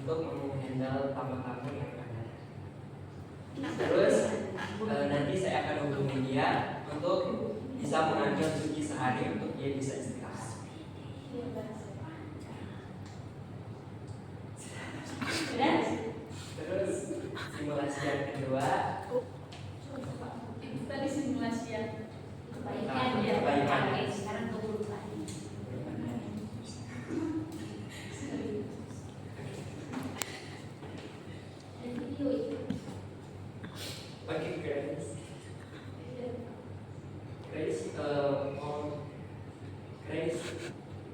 untuk menghandle tamu-tamu yang ada. Terus nanti saya akan hubungi dia untuk bisa mengambil cuti sehari untuk dia bisa istirahat. Terus simulasi yang kedua, itu tadi simulasi yang kebaikan. Sekarang keburukan. Oke, Grace. Grace,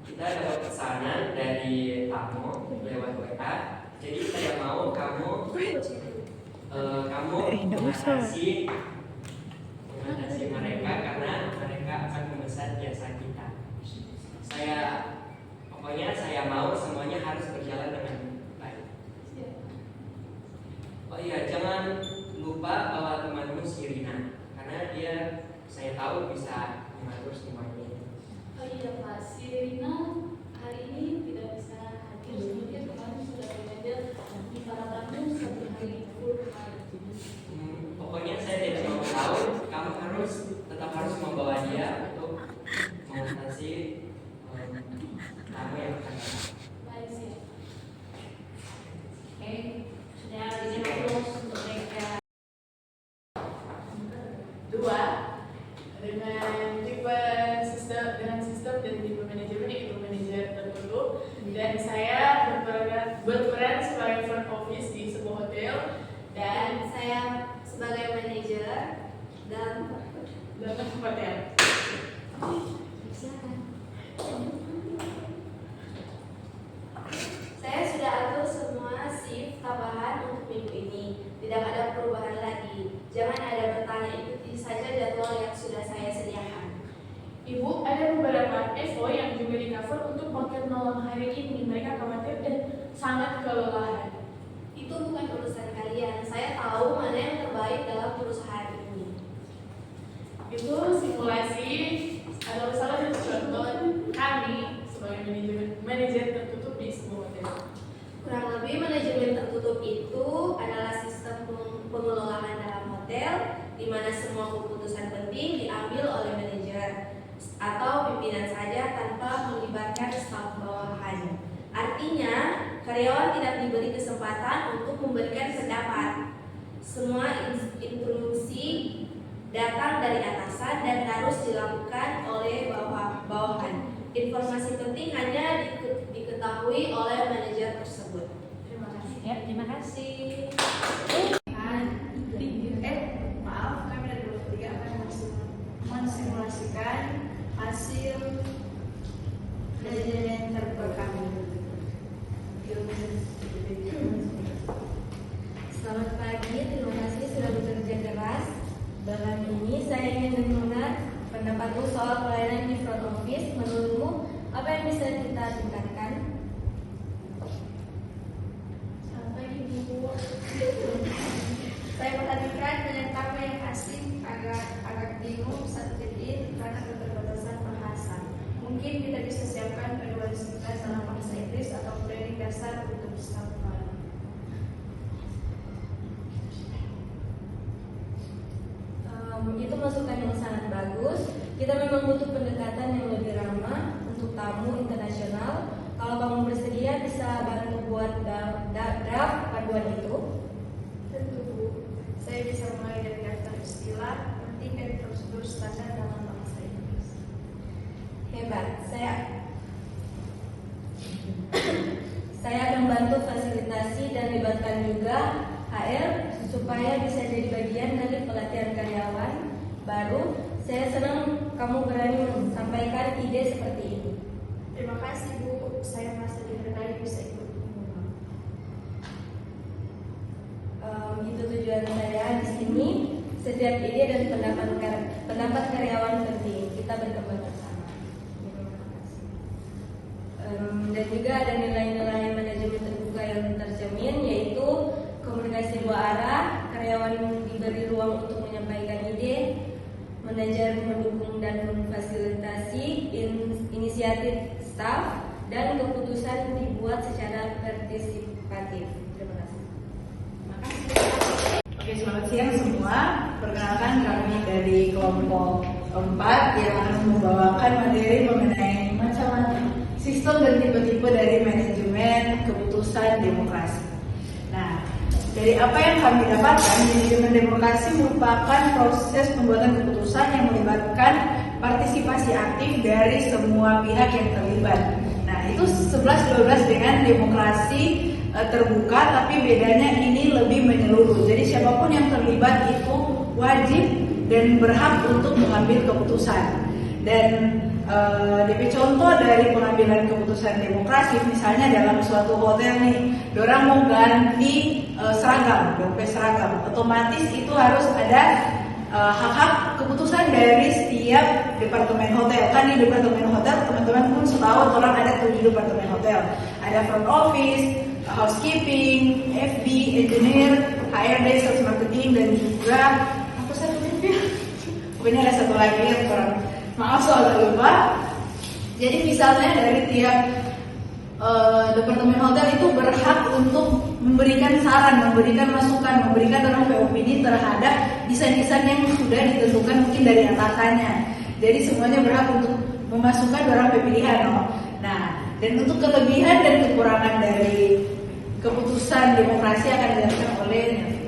kita dapat pesanan dari tamu lewat WA. Jadi saya mau kamu mengatasi mereka karena mereka akan memesan jasa kita. Pokoknya saya mau semuanya harus berjalan dengan baik. Oh iya, jangan lupa bawa temanmu Sirina karena dia saya tahu bisa mengatur semuanya. Oh iya Pak, Sirina hari ini tidak bisa hadir. Sebenarnya kemarin sudah belajar di para tamu 1 hari full kemarin. Pokoknya saya tidak mau tahu, kamu tetap harus membawa dia untuk mengatasi tamu yang akan datang. Baik siap. Oke, sudah izin close untuk mereka. 2 dengan sistem dan tipe manajemen yaitu manajer tertutup, dan saya berperan sebagai front office di sebuah hotel Dan saya sebagai manajer dalam hotel. silakan. Saya sudah atur semua shift tambahan untuk minggu ini. Tidak ada perubahan lagi. Jangan ada bertanya, ikuti saja jadwal yang sudah saya sediakan. Ibu, ada beberapa FO yang juga di cover untuk hotel malam hari ini. Mereka khawatir dan sangat kelelahan. Itu bukan urusan kalian. Saya tahu mana yang terbaik dalam perusahaan ini. Itu simulasi adalah salah satu contoh kami sebagai manajer tertutup di sebuah hotel. Kurang lebih manajemen tertutup itu adalah sistem pengelolaan dalam hotel di mana semua keputusan penting diambil oleh manajer atau pimpinan saja tanpa melibatkan staf bawahan. Artinya, karyawan tidak diberi kesempatan untuk memberikan pendapat. Semua instruksi datang dari atasan dan harus dilakukan oleh bawahan. Informasi penting hanya diketahui oleh manajer tersebut. Terima kasih. Ya, terima kasih. Maaf, kami dari Kelompok 3 akan mensimulasikan hasil manajemen terbaik kami. Selamat pagi, terima kasih sudah bekerja keras. Dalam ini saya ingin mendengar pendapatmu soal pelayanan di front office. Menurutmu, apa yang bisa kita tingkatkan? Selamat pagi Bu. Saya perhatikan banyak tamu yang asing agak bingung saat check-in karena keterbatasan bahasa. Mungkin kita bisa siapkan panduan singkat dalam bahasa Inggris atau training dasar untuk staf baru. Itu masukan yang sangat bagus. Kita memang butuh pendekatan yang lebih ramah untuk tamu internasional. Kalau kamu bersedia, bisa bantu buat draft panduan itu. Tentu Bu, saya bisa mulai dari daftar istilah penting dan prosedur standar dalam bahasa Inggris. Hebat, saya akan bantu fasilitasi dan libatkan juga HR supaya bisa jadi bagian dari pelatihan karyawan baru. Saya senang kamu berani menyampaikan ide seperti ini. Terima kasih Bu, saya merasa dihargai bisa ikut. Itu tujuan saya di sini. Setiap ide dan pendapat karyawan penting. Kita berkembang bersama. Terima kasih. Dan juga ada nilai-nilai manajemen terbuka yang tercermin, yaitu komunikasi dua arah, karyawan diberi ruang untuk menyampaikan ide, manajer mendukung dan memfasilitasi inisiatif staf, dan keputusan dibuat secara partisipatif. Terima kasih. Oke, selamat siang semua. Perkenalkan kami dari kelompok 4 yang akan membawakan materi mengenai macam-macam sistem dan tipe-tipe dari manajemen keputusan demokrasi. Nah, dari apa yang kami dapatkan, manajemen demokrasi merupakan proses pembuatan keputusan yang melibatkan partisipasi aktif dari semua pihak yang terlibat. Nah, itu 11-12 dengan demokrasi terbuka, tapi bedanya ini lebih menyeluruh. Jadi siapapun yang terlibat itu wajib dan berhak untuk mengambil keputusan. Dan DP contoh dari pengambilan keputusan demokrasi, misalnya dalam suatu hotel nih, dorang mau ganti seragam, dompet seragam, otomatis itu harus ada hak-hak keputusan dari setiap departemen hotel. Kan di departemen hotel teman-teman pun setahu orang ada 7 departemen hotel. Ada front office, housekeeping, FB, engineer, HRD, sales marketing, dan juga apa satu lagi? Pokoknya ada satu lagi yang kurang. Maaf soalnya lupa. Jadi misalnya dari tiap departemen hotel itu berhak untuk memberikan saran, memberikan masukan, memberikan opini terhadap desain-desain yang sudah ditentukan mungkin dari atasannya. Jadi semuanya berhak untuk memasukkan pilihan. Nah, dan untuk kelebihan dan kekurangan dari keputusan demokrasi akan dijelaskan oleh Nafi.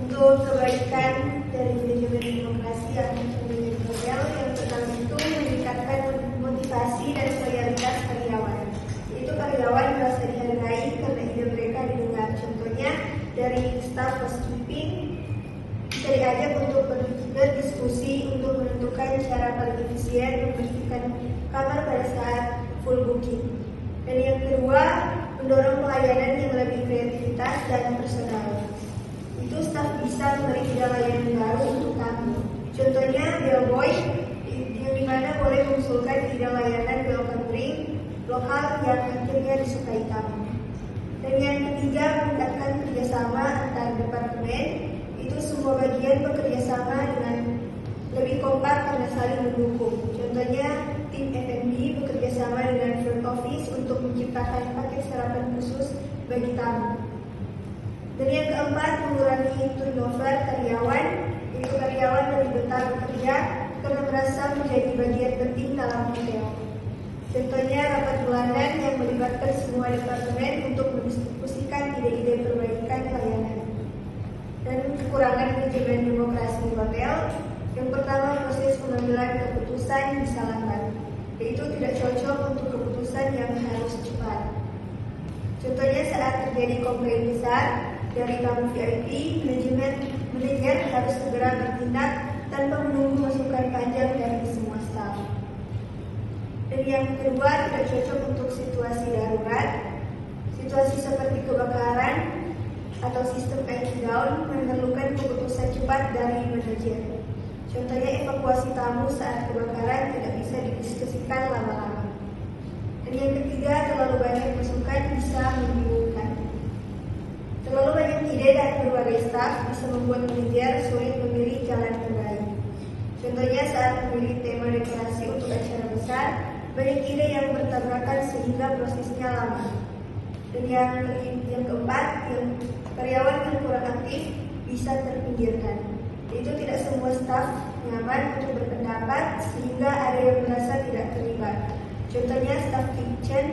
Untuk kebaikan dari manajemen demokrasi yang menjadi model, yang pertama itu meningkatkan motivasi dan loyalitas karyawan. Itu karyawan merasa dihargai karena ide mereka didengar. Contohnya dari staff housekeeping bisa diajak untuk berdiskusi untuk menentukan cara paling efisien membersihkan kamar pada saat full booking. Dan yang kedua, mendorong pelayanan yang lebih kreativitas dan personal. Itu staf bisa memberi ide layanan baru untuk tamu. Contohnya bellboy, yang dimana boleh mengusulkan ide layanan welcome drink lokal yang akhirnya disukai tamu. Dan yang ketiga, meningkatkan kerjasama antar departemen. Itu semua bagian bekerjasama dengan lebih kompak karena saling mendukung. Contohnya tim F&B bekerjasama dengan front office untuk menciptakan paket sarapan khusus bagi tamu. Dan yang keempat, mengurangi turnover karyawan. Itu karyawan lebih betah bekerja karena merasa menjadi bagian penting dalam hotel. Contohnya rapat bulanan yang melibatkan semua departemen untuk mendiskusikan ide-ide perbaikan layanan. Dan kekurangan manajemen demokrasi hotel. Yang pertama, proses pengambilan keputusan bisa lambat. Yaitu tidak cocok untuk keputusan yang harus cepat. Contohnya saat terjadi komplain besar dari tamu VIP, manajer harus segera bertindak tanpa menunggu masukan panjang dari semua staf. Dan yang kedua, tidak cocok untuk situasi darurat. Situasi seperti kebakaran atau sistem IT down memerlukan keputusan cepat dari manajer. Contohnya evakuasi tamu saat kebakaran tidak bisa didiskusikan lama-lama. Dan yang ketiga, terlalu banyak masukan bisa membingungkan. Terlalu banyak ide dari berbagai staf bisa membuat manajer sulit memilih jalan terbaik. Contohnya saat memilih tema dekorasi untuk acara besar, banyak ide yang bertabrakan sehingga prosesnya lama. Dan yang keempat, karyawan yang kurang aktif bisa terpinggirkan. Itu tidak semua staf nyaman untuk berpendapat sehingga ada yang merasa tidak terlibat. Contohnya staf kitchen